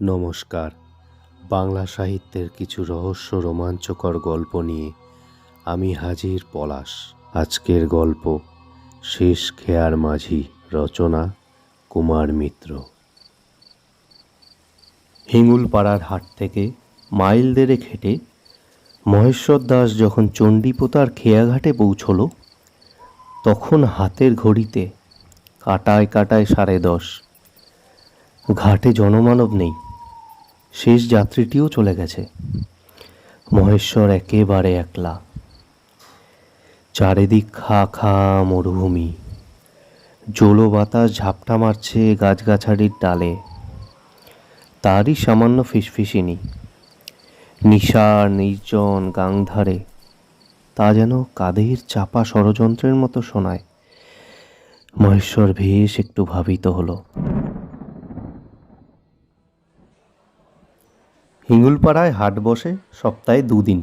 নমস্কার। বাংলা সাহিত্যের কিছু রহস্য রোমাঞ্চকর গল্প নিয়ে আমি হাজির পলাশ। আজকের গল্প শেষ খেয়ার মাঝি, রচনা কুমার মিত্র। হিঙ্গুলপাড়ার হাট থেকে মাইল দেড়েক হেঁটে মহেশ্বর দাস যখন চণ্ডীপোতার খেয়াঘাটে পৌঁছল, তখন হাতের ঘড়িতে কাটায় কাটায় 10:30। ঘাটে জনমানব নেই, শেষ যাত্রীটিও চলে গেছে। মহেশ্বর একেবারে একলা। চারিদিক খা খা মরুভূমি, জোলো বাতাস ঝাপটা মারছে গাছগাছালির ডালে। তারই সামান্য ফিসফিসিনি নিশার নির্জন গাংধারে তা যেন কাঁধের চাপা ষড়যন্ত্রের মতো শোনায়। মহেশ্বর বেশ একটু ভাবিত হলো। হিঙ্গুলপাড়ায় হাট বসে সপ্তাহে 2 দিন,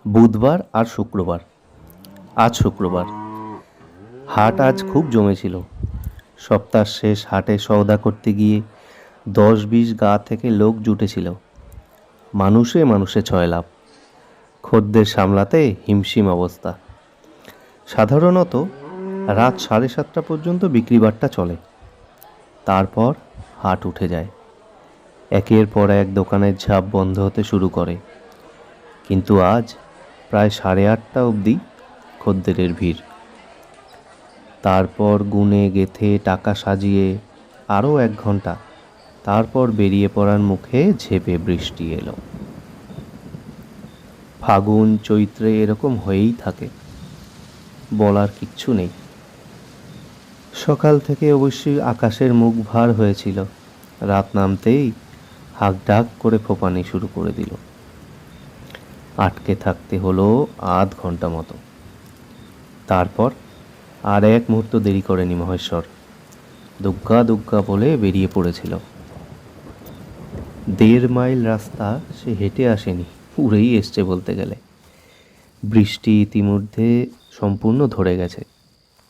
বুধবার আর শুক্রবার। আজ শুক্রবার। হাট আজ খুব জমেছিল। সপ্তাহ শেষ হাটে সওদা করতে গিয়ে 10-20 গা থেকে লোক জুটেছিল। মানুষে মানুষে ছয়লাভ। খদ্দের সামলাতে হিমশিম অবস্থা। সাধারণত রাত 7:30 পর্যন্ত বিক্রিবাট্টা চলে, তারপর হাট উঠে যায়। একের পর এক দোকানের ঝাঁপ বন্ধ হতে শুরু করে, কিন্তু আজ প্রায় 8:30 অবধি খদ্দেরের ভিড়। তারপর গুনে গেথে টাকা সাজিয়ে আরও 1 ঘন্টা, তারপর বেরিয়ে পড়ার মুখে ঝেঁপে বৃষ্টি এলো। ফাগুন চৈত্রে এরকম হয়েই থাকে, বলার কিচ্ছু নেই। সকাল থেকে অবশ্যই আকাশের মুখ ভার হয়েছিল। রাত নামতেই হাঁক ডাক করে ফোপানি শুরু করে দিল। আটকে থাকতে হলো আধ ঘন্টা মতো। তারপর আর 1 মুহূর্ত দেরি করেনি মহেশ্বর। দুগ্গা দুগ্গা বলে বেরিয়ে পড়েছিল। 1.5 মাইল রাস্তা সে হেঁটে আসেনি, উড়েই এসছে বলতে গেলে। বৃষ্টি ইতিমধ্যে সম্পূর্ণ ধরে গেছে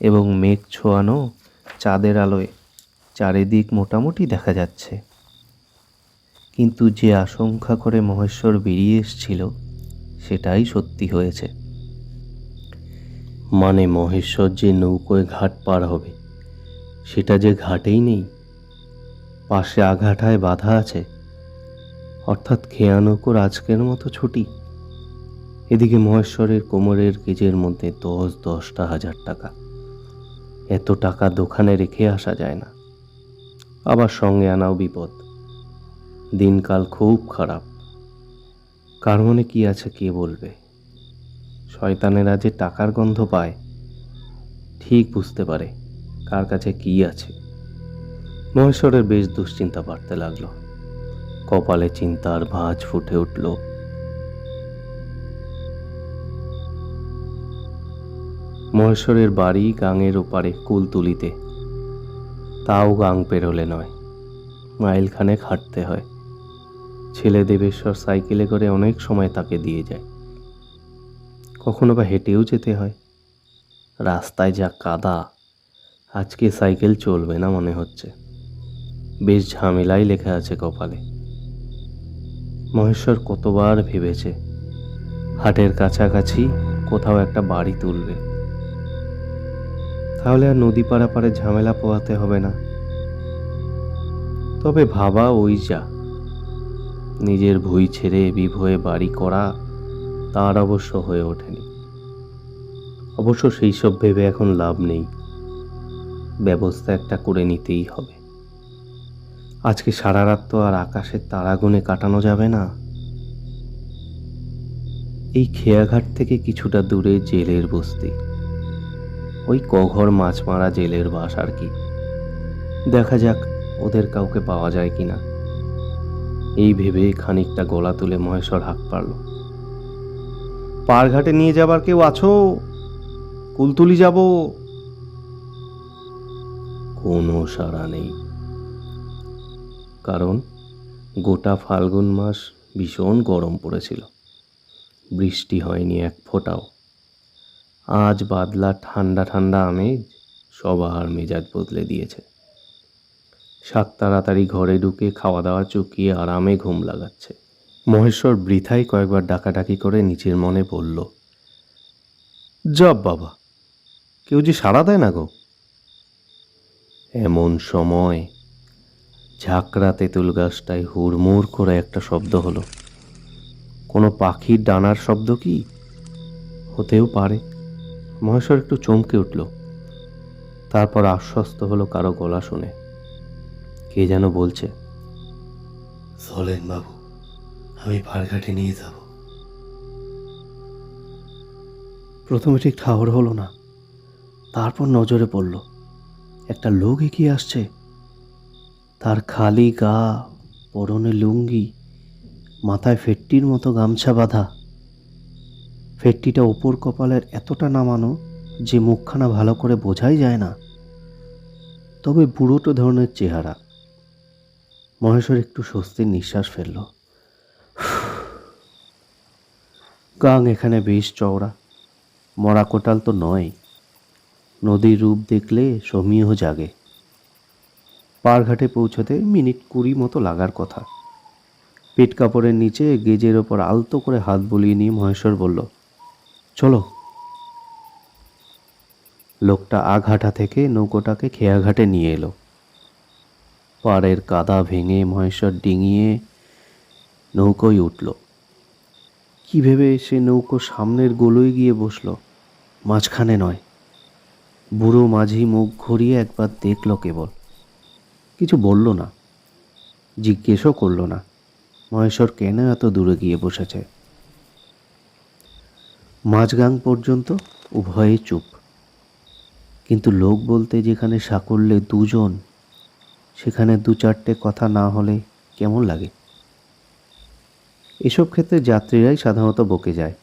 এবং মেঘ ছোঁয়ানো চাঁদের আলোয় চারিদিক মোটামুটি দেখা যাচ্ছে। কিন্তু যে আশঙ্কা করে মহেশ্বর বেরিয়ে এসছিল, সেটাই সত্যি হয়েছে। মানে মহেশ্বর যে নৌকোয় ঘাট পার হবে, সেটা যে ঘাটেই নেই, পাশে আঘাটায় বাধা আছে। অর্থাৎ খেয়া নৌকোর আজকের মতো ছুটি। এদিকে মহেশ্বরের কোমরের গেজের মধ্যে 10-10টা হাজার টাকা। এত টাকা দোকানে রেখে আসা যায় না, আবার সঙ্গে আনাও বিপদ। দিনকাল খুব খারাপ। কার মনে কি আছে কে বলবে। শয়তানেরা যে টাকার গন্ধ পায়, ঠিক বুঝতে পারে কার কাছে কি আছে। মহেশ্বরের বেশ দুশ্চিন্তা বাড়তে লাগলো। কপালে চিন্তার ভাঁজ ফুটে উঠল। মহেশ্বরের বাড়ি গাঙের ওপারে কুলতুলিতে। তাও গাং পেরোলে নয়, মাইলখানেক হাঁটতে হয়। ছেলে দেবেশ্বর সাইকেলে করে অনেক সময় তাকে দিয়ে যায়। কখনো বা হেঁটেও যেতে হয়। রাস্তায় যা কাদা, আজকে সাইকেল চলবে না মনে হচ্ছে। বেশ ঝামেলাই লেখা আছে কপালে। মহেশ্বর কতবার ভেবেছে হাটের কাছাকাছি কোথাও একটা বাড়ি তুলবে, তাহলে আর নদী পারাপারে ঝামেলা পোহাতে হবে না। তবে ভাবা ওই যা, নিজের ভুঁই ছেড়ে বিভয়ে বাড়ি করা তার অবশ্য হয়ে ওঠেনি। অবশ্য সেই সব ভেবে এখন লাভ নেই, ব্যবস্থা একটা করে নিতেই হবে। আজকে সারা রাত তো আর আকাশের তারাগুনে কাটানো যাবে না। এই খেয়াঘাট থেকে কিছুটা দূরে জেলের বস্তি, ওই কঘর মাছ মারা জেলের বাস আর কি। দেখা যাক ওদের কাউকে পাওয়া যায় কিনা। এই ভেবে খানিকটা গলা তুলে মহেশ্বর হাঁক পারল, পারঘাটে নিয়ে যাবার কেউ আছো? কুলতুলি যাব। কোনো সাড়া নেই। কারণ গোটা ফাল্গুন মাস ভীষণ গরম পড়েছিল, বৃষ্টি হয়নি 1 ফোঁটাও। আজ বাদলা ঠান্ডা ঠান্ডা আমেজ সবার মেজাজ বদলে দিয়েছে। সাত তাড়াতাড়ি ঘরে ঢুকে খাওয়া দাওয়া চুকিয়ে আরামে ঘুম লাগাচ্ছে। মহেশ্বর বৃথাই কয়েকবার ডাকাডাকি করে নিজের মনে বলল, যাব বাবা, কেউ যে সাড়া দেয় না গো। এমন সময় ঝাঁকড়া তেঁতুল গাছটায় হুড়মুড় করে একটা শব্দ হলো। কোনো পাখির ডানার শব্দ কি? হতেও পারে। মহেশ্বর একটু চমকে উঠল। তারপর আশ্বস্ত হলো কারো গলা শুনে। কে যেন বলছে, চলেন বাবু, আমি পাড়ঘাটে নিয়ে যাব। প্রথমে ঠিক ঠাহর হলো না, তারপর নজরে পড়ল একটা লোক এগিয়ে আসছে। তার খালি গা, পরনে লুঙ্গি, মাথায় ফেট্টির মতো গামছা বাঁধা। ফেট্টিটা ওপর কপালের এতটা নামানো যে মুখখানা ভালো করে বোঝাই যায় না, তবে বুড়োটো ধরনের চেহারা। মহেশ্বর একটু স্বস্তির নিঃশ্বাস ফেলল। গাং এখানে বেশ চওড়া, মরা কোটাল তো নয়। নদীর রূপ দেখলে সমীহ জাগে। পাড়ঘাটে পৌঁছতে মিনিট 20 মতো লাগার কথা। পেট কাপড়ের নিচে গেজের ওপর আলতো করে হাত বুলিয়ে নিয়ে মহেশ্বর বলল, চলো। লোকটা আঘাটা থেকে নৌকোটাকে খেয়াঘাটে নিয়ে এলো। পাড়ের কাদা ভেঙে মহেশ্বর ডিঙিয়ে নৌকোয় উঠল। কি ভেবে সে নৌকো সামনের গোলই গিয়ে বসল, মাঝখানে নয়। বুড়ো মাঝি মুখ ঘুরিয়ে একবার দেখল কেবল, কিছু বলল না, জিজ্ঞেসও করল না মহেশ্বর কেন এত দূরে গিয়ে বসেছে। মাঝগাং পর্যন্ত উভয়ে চুপ। কিন্তু লোক বলতে যেখানে সাকল্যে দুজন, সেখানে 2-4টে কথা না হলে কেমন লাগে? এসব ক্ষেত্রে যাত্রীরাই সাধারণত বকে যায়,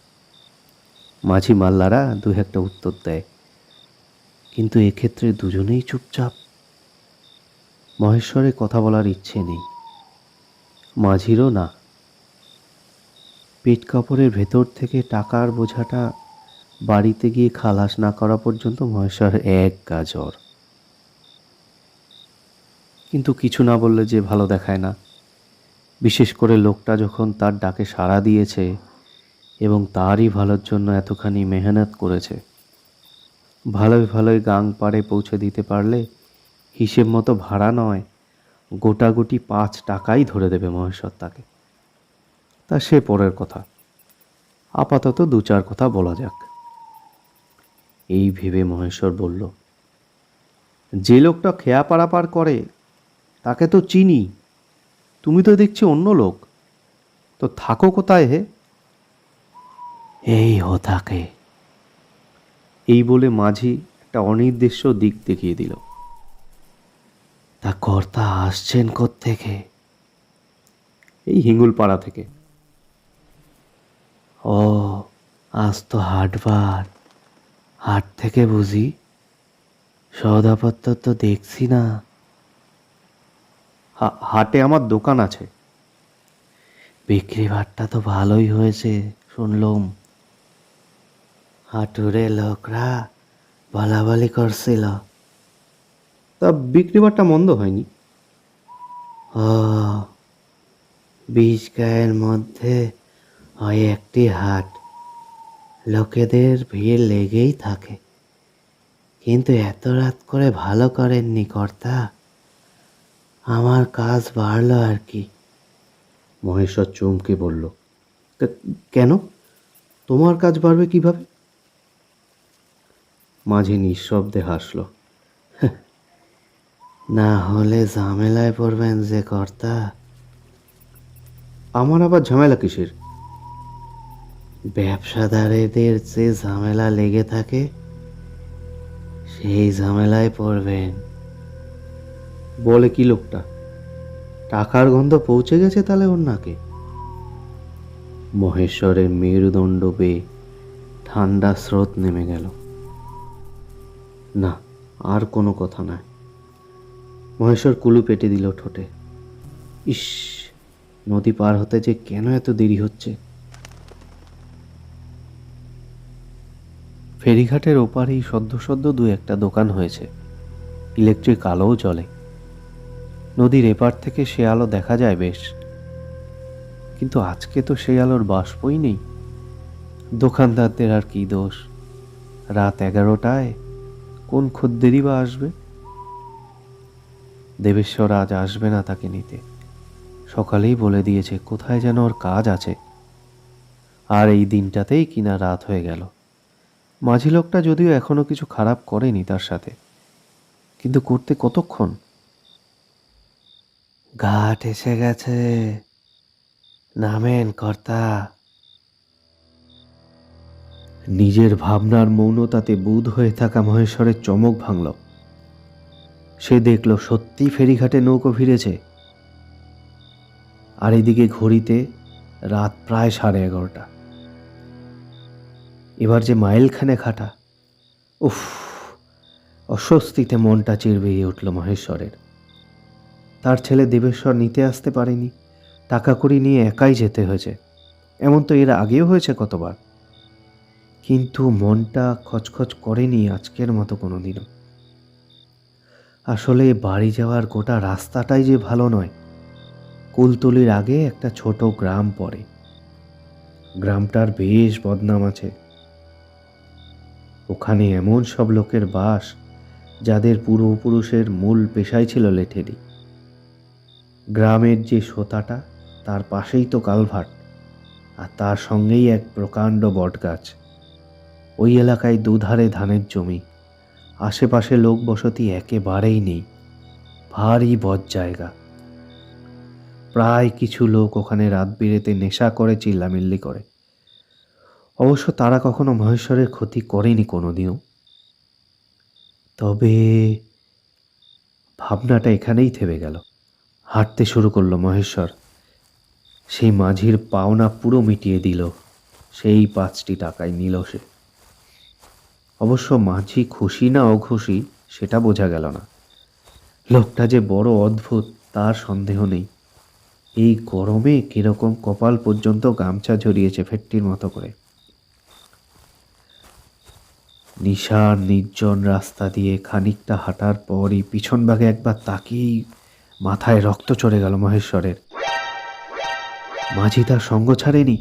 মাঝি মাল্লারা 2-1টা উত্তর দেয়, কিন্তু এক্ষেত্রে দুজনেই চুপচাপ। মহেশ্বরের কথা বলার ইচ্ছে নেই, মাঝিরও না। পেট কাপড়ের ভেতর থেকে টাকার বোঝাটা বাড়িতে গিয়ে খালাস না করা পর্যন্ত মহেশ্বর এক গাজর। কিন্তু কিছু না বললে যে ভালো দেখায় না, বিশেষ করে লোকটা যখন তার ডাকে সাড়া দিয়েছে এবং তারই ভালোর জন্য এতখানি মেহনত করেছে। ভালোই ভালোই গাং পাড়ে পৌঁছে দিতে পারলে হিসেব মতো ভাড়া নয়, গোটাগুটি 5 টাকাই ধরে দেবে মহেশ্বর তাকে। তা সে পরের কথা, আপাতত 2-4 কথা বলা যাক। এই ভেবে মহেশ্বর বলল, যে লোকটা খেয়া পারাপার করে তাকে তো চিনি, তুমি তো দেখছি অন্য লোক, তো থাকো কোথায় হে? এই হো থাকে। এই বলে মাঝি একটা অনির্দিষ্ট দিক দেখিয়ে দিল। তা কর্তা আসছেন কোত্থেকে? এই হিঙ্গুলপাড়া থেকে। ও, আজ তো হাটবার, হাট থেকে বুঝি? সওদাপত্র তো দেখছি না। হাটে আমার দোকান আছে। বিক্রি বাট্টা তো ভালোই হয়েছে শুনলুম। হাটুরে লোকরা বলাবলি করছিল। তা বিক্রি বাট্টা মন্দ হয়নি। ও, 20 গায়ের মধ্যে হয় একটি হাট, লোকেদের ভিড় লেগেই থাকে। কিন্তু এত রাত করে ভালো করেননি কর্তা, আমার কাজ বাড়লো আর কি। মহেশ্বর চমকে বলল, কেন? তোমার কাজ বাড়বে কিভাবে? মাঝে নিঃশব্দে হাসল। না হলে ঝামেলায় পড়বেন যে কর্তা। আমার আবার ঝামেলা কিসের? ব্যবসাদারেদের যে ঝামেলা লেগে থাকে সেই ঝামেলায় পড়বেন। বলে কি লোকটা? টাকার গন্ধ পৌঁছে গেছে তাহলে ওর নাকে? মহেশ্বরের মেরুদণ্ড বেয়ে ঠান্ডা স্রোত নেমে গেল। না, আর কোনো কথা নয়। মহেশ্বর কুলু পেটে দিল ঠোঁটে। ইস, নদী পার হতে যে কেন এত দেরি হচ্ছে। ফেরিঘাটের ওপারেই সদ্য সদ্য 2-1টা দোকান হয়েছে, ইলেকট্রিক আলোও জ্বলে। নদীর এপার থেকে সে আলো দেখা যায় বেশ, কিন্তু আজকে তো সেই আলোর বাষ্পই নেই। দোকানদারদের আর কি দোষ, রাত 11টায় কোন খদ্দেরই বা আসবে? দেবেশ্বর আজ আসবে না তাকে নিতে, সকালেই বলে দিয়েছে কোথায় যেন ওর কাজ আছে। আর এই দিনটাতেই কিনা রাত হয়ে গেল। মাঝি লোকটা যদিও এখনো কিছু খারাপ করেনি তার সাথে, কিন্তু করতে কতক্ষণ? ঘাট এসে গেছে, নামেন কর্তা। নিজের ভাবনার মৌনতাতে বুঁদ হয়ে থাকা মহেশ্বরের চমক ভাঙল। সে দেখল সত্যি ফেরিঘাটে নৌকো ভিড়েছে। আর এদিকে ঘড়িতে রাত প্রায় 11:30। এবার যে মাইলখানেক হাঁটা, উফ! অস্বস্তিতে মনটা চিরবিড়িয়ে উঠল মহেশ্বরের। তার ছেলে দেবেশ্বর নিতে আসতে পারেনি, টাকা কড়ি নিয়ে একাই যেতে হয়েছে। এমন তো এর আগেও হয়েছে কতবার, কিন্তু মনটা খচখচ করেনি আজকের মতো কোনোদিনও। আসলে বাড়ি যাওয়ার গোটা রাস্তাটাই যে ভালো নয়। কুলতলির আগে একটা ছোট গ্রাম পড়ে। গ্রামটার বেশ বদনাম আছে। ওখানে এমন সব লোকের বাস যাদের পূর্বপুরুষের মূল পেশাই ছিল লেঠেলি। গ্রামের যে সোতাটা, তার পাশেই তো কালভার্ট, আর তার সঙ্গেই এক প্রকাণ্ড বটগাছ। ওই এলাকায় দুধারে ধানের জমি, আশেপাশে লোক বসতি একেবারেই নেই। ভারী বদ জায়গা। প্রায় কিছু লোক ওখানে রাত বিরেতে নেশা করে চিল্লামিল্লি করে। অবশ্য তারা কখনো মহেশ্বরের ক্ষতি করেনি কোনোদিনও। তবে ভাবনাটা এখানেই থেমে গেল। হাঁটতে শুরু করলো মহেশ্বর। সেই মাঝির পাওনা পুরো মিটিয়ে দিল, সেই 5টি টাকায় নিল সে। অবশ্য মাঝি খুশি না অখুশি সেটা বোঝা গেল না। লোকটা যে বড় অদ্ভুত তার সন্দেহ নেই। এই গরমে কিরকম কপাল পর্যন্ত গামছা ঝরিয়েছে ফেটটির মতো করে। নিশার নির্জন রাস্তা দিয়ে খানিকটা হাঁটার পরই পিছন ভাগে একবার তাকিয়েই মাথায় রক্ত চড়ে গেল মহেশ্বরের। মাঝি তার সঙ্গ ছাড়েনি।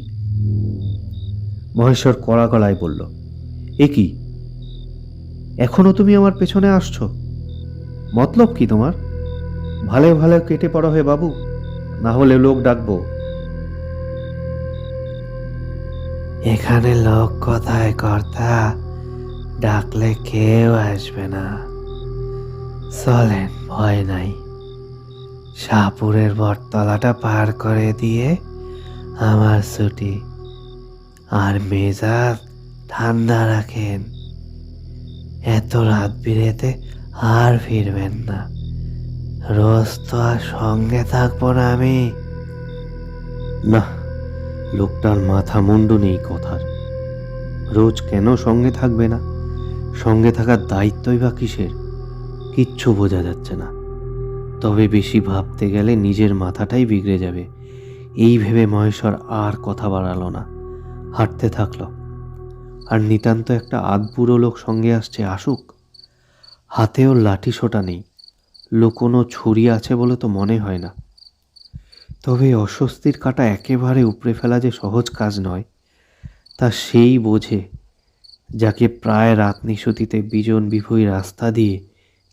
মহেশ্বর কড়া গলায় বলল, এ কি, এখনো তুমি আমার পেছনে আসছো? মতলব কি তোমার? ভালো ভালো কেটে পড়া হয়ে বাবু, না হলে লোক ডাকবো। এখানে লোক কোথায় কর্তা? ডাকলে কেউ আসবে না। চলেন, ভয় নাই। শাহপুরের বটতলাটা পার করে দিয়ে আমার ছুটি। আর মেজাজ ঠান্ডা রাখেন। এত রাত বিরেতে আর ফিরবেন না। রোজ তো আর সঙ্গে থাকবো না আমি। না, লোকটার মাথা মুন্ডু নেই কথার। রোজ কেন সঙ্গে থাকবে না? সঙ্গে থাকার দায়িত্বই বা কিসের? কিচ্ছু বোঝা যাচ্ছে না। তবে বেশি ভাবতে গেলে নিজের মাথাটাই বিগড়ে যাবে, এই ভেবে মহেশ্বর আর কথা বাড়ালো না, হাঁটতে থাকলো। আর নিতান্ত একটা আধবুড়ো লোক সঙ্গে আসছে, আসুক। হাতেও লাঠি সোটা নেই, লুকোনো ছুরি আছে বলে তো মনে হয় না। তবে অস্বস্তির কাঁটা একেবারে উপড়ে ফেলা যে সহজ কাজ নয়, তা সেই বোঝে যাকে প্রায় রাত নিশুতিতে বিজন বিভূই রাস্তা দিয়ে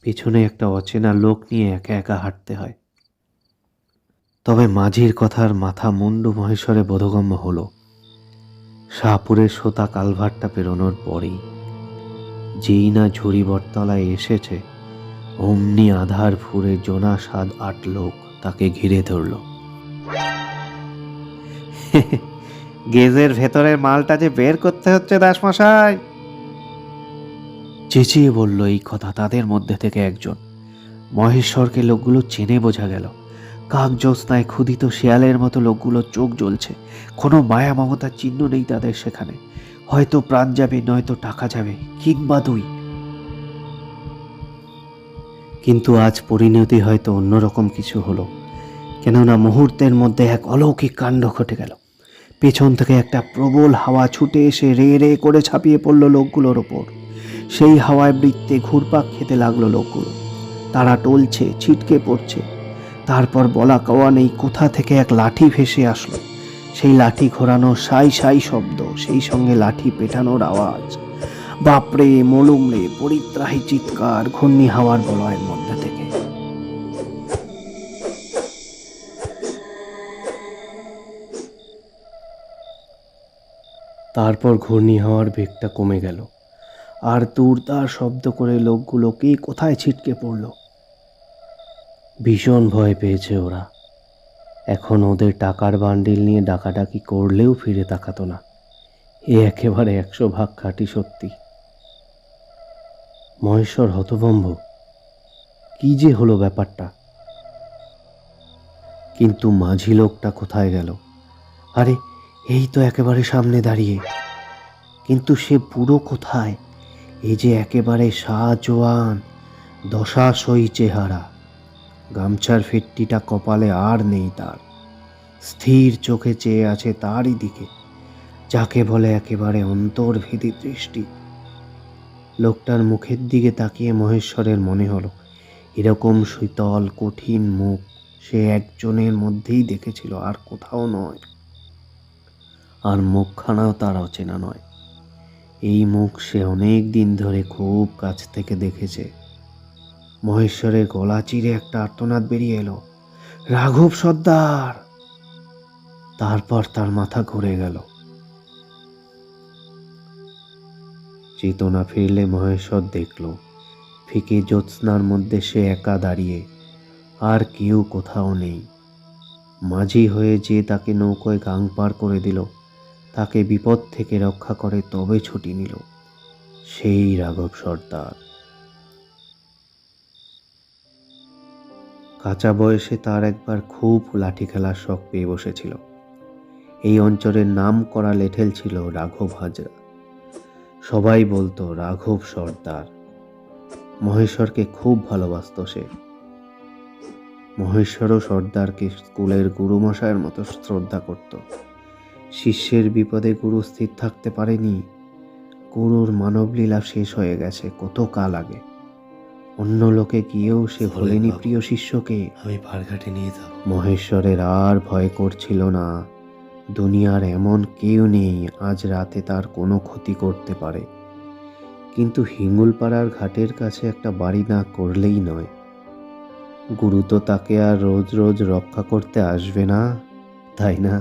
পেছনে একটা অচেনা লোক নিয়ে একা একা হাঁটতে হয়। তবে মাঝির কথার মাথা মুন্ডু মহেশ্বরে বোধগম্য হলো শাহপুরের সোতা কালভারটা পেরোনোর পরেই। যেই না ঝুড়ি বটতলায় এসেছে, অমনি আধার ফুরে জোনা 7-8 লোক তাকে ঘিরে ধরল। গেজের ভেতরের মালটা যে বের করতে হচ্ছে দাসমশাই, চেঁচিয়ে বলল এই কথা তাদের মধ্যে থেকে একজন। মহেশ্বরকে লোকগুলো চেনে বোঝা গেল। কাক জ্যোৎস্নায় ক্ষুধিত শেয়ালের মতো লোকগুলো চোখ জ্বলছে। কোনো মায়া মমতার চিহ্ন নেই তাদের সেখানে। হয়তো প্রাণ যাবে, নয়তো টাকা যাবে, কিংবা দুই। কিন্তু আজ পরিণতি হয়তো অন্যরকম কিছু হলো, কেননা মুহূর্তের মধ্যে এক অলৌকিক কাণ্ড ঘটে গেল। পেছন থেকে একটা প্রবল হাওয়া ছুটে এসে রে রে করে ছাপিয়ে পড়ল লোকগুলোর ওপর। সেই হাওয়ায় বৃত্তে ঘুরপাক খেতে লাগলো লোকগুলো। তারা টলছে, ছিটকে পড়ছে। তারপর বলা কওয়া নেই কোথা থেকে এক লাঠি ভেসে আসলো। সেই লাঠি ঘোরানো সাই সাই শব্দ, সেই সঙ্গে লাঠি পেটানোর আওয়াজ। বাপরে মলুমরে, পরিত্রাহী চিৎকার ঘূর্ণি হাওয়ার বলয়ের মধ্যে থেকে। তারপর ঘূর্ণি হাওয়ার বেগটা কমে গেল, আর দূরদার শব্দ করে লোকগুলো কে কোথায় ছিটকে পড়ল। ভীষণ ভয় পেয়েছে ওরা। এখন ওদের টাকার বান্ডিল নিয়ে ডাকাডাকি করলেও ফিরে তাকাতো না। এ একেবারে 100 ভাগ খাঁটি সত্যি। মহেশ্বর হতভম্ব, কি যে হলো ব্যাপারটা। কিন্তু মাঝি লোকটা কোথায় গেল? আরে, এই তো একেবারে সামনে দাঁড়িয়ে। কিন্তু সে বুড়ো কোথায়? এই যে একেবারে শাহজওয়ান, দশাসই চেহারা, গামছার ফিট্টিটা কপালে আর নেই তার। স্থির চোখে চেয়ে আছে তারই দিকে, যাকে বলে একেবারে অন্তর্ভেদী দৃষ্টি। লোকটার মুখের দিকে তাকিয়ে মহেশ্বরের মনে হলো এরকম শীতল কঠিন মুখ সে একজনের মধ্যেই দেখেছিল, আর কোথাও নয়। আর মুখখানাও তার অচেনা নয়। এই মুখ সে অনেক দিন ধরে খুব কাছ থেকে দেখেছে। মহেশ্বরের গলা চিরে একটা আর্তনাদ বেরিয়ে এলো, রাঘব সর্দার! তারপর তার মাথা ঘুরে গেল। চেতনা ফিরলে মহেশ্বর দেখল ফিকে জ্যোৎস্নার মধ্যে সে একা দাঁড়িয়ে, আর কেউ কোথাও নেই। মাঝি হয়ে যে তাকে নৌকোয় গাং পার করে দিল, তাকে বিপদ থেকে রক্ষা করে তবে ছুটি নিল, সেই রাঘব সর্দার। কাঁচা বয়সে তার একবার খুব লাঠি খেলার শখ পেয়ে বসেছিল। এই অঞ্চলের নাম করা লেঠেল ছিল রাঘব হাজরা। সবাই বলতো রাঘব সর্দার। মহেশ্বরকে খুব ভালোবাসত সে। মহেশ্বরও সর্দারকে স্কুলের গুরুমশায়ের মতো শ্রদ্ধা করত। শিষ্যের বিপদে গুরু স্থির থাকতে পারেনি। গুরুর মানবলীলা শেষ হয়ে গেছে কত কাল আগে। অন্য লোকে গিয়েও সে ভোলেনি প্রিয় শিষ্যকে। আমি পারঘাটে নিয়ে যাব। মহেশ্বরের আর ভয় করছিল না। দুনিয়ার এমন কেউ নেই আজ রাতে তার কোনো ক্ষতি করতে পারে। কিন্তু হিঙ্গুলপাড়ার ঘাটের কাছে একটা বাড়ি না করলেই নয়। গুরু তো তাকে আর রোজ রোজ রক্ষা করতে আসবে না, তাই না?